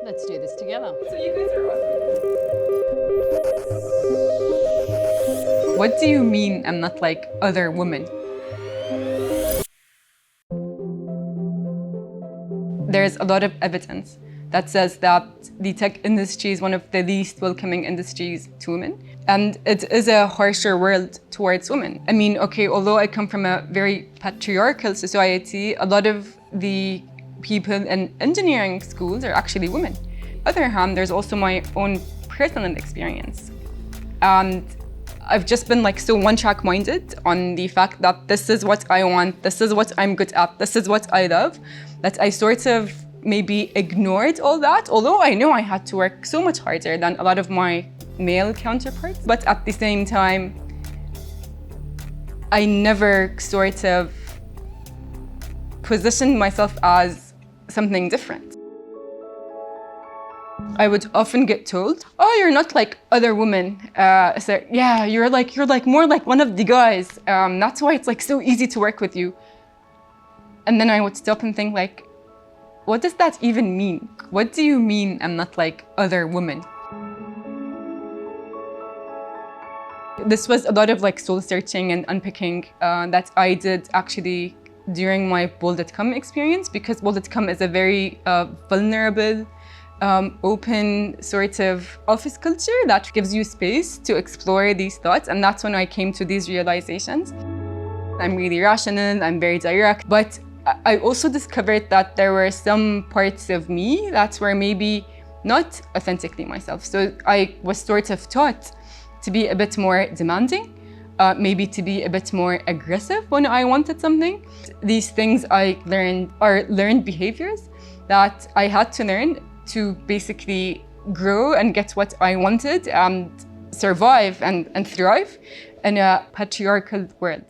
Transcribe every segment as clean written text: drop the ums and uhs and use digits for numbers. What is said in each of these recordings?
Let's do this together. So you guys are awesome. What do you mean I'm not like other women? There's a lot of evidence that says that the tech industry is one of the least welcoming industries to women. And it is a harsher world towards women. I mean, okay, although I come from a very patriarchal society, a lot of the people in engineering schools are actually women. On the other hand, there's also my own personal experience. And I've just been like so one-track minded on the fact that this is what I want, this is what I'm good at, this is what I love, that I sort of maybe ignored all that, although I know I had to work so much harder than a lot of my male counterparts. But at the same time, I never sort of positioned myself as something different. I would often get told, "Oh, you're not like other women. So yeah, you're like more like one of the guys. That's why it's like so easy to work with you." And then I would stop and think like, what does that even mean? What do you mean I'm not like other women? This was a lot of like soul searching and unpicking that I did actually during my Bol.com experience, because Bol.com is a very vulnerable, open sort of office culture that gives you space to explore these thoughts. And that's when I came to these realizations. I'm really rational, I'm very direct, but I also discovered that there were some parts of me that were maybe not authentically myself. So I was sort of taught to be a bit more demanding, maybe to be a bit more aggressive when I wanted something. These things I learned are learned behaviors that I had to learn to basically grow and get what I wanted and survive and thrive in a patriarchal world.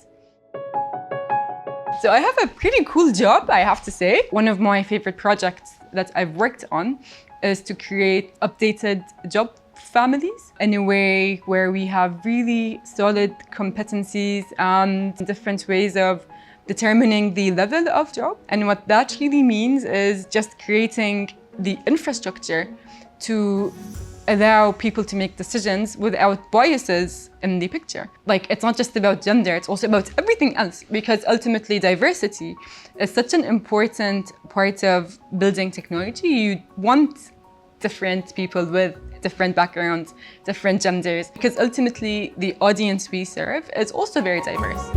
So I have a pretty cool job, I have to say. One of my favorite projects that I've worked on is to create updated job families in a way where we have really solid competencies and different ways of determining the level of job. And what that really means is just creating the infrastructure to allow people to make decisions without biases in the picture. Like, it's not just about gender, it's also about everything else, because ultimately diversity is such an important part of building technology. You want different people with different backgrounds, different genders, because ultimately the audience we serve is also very diverse.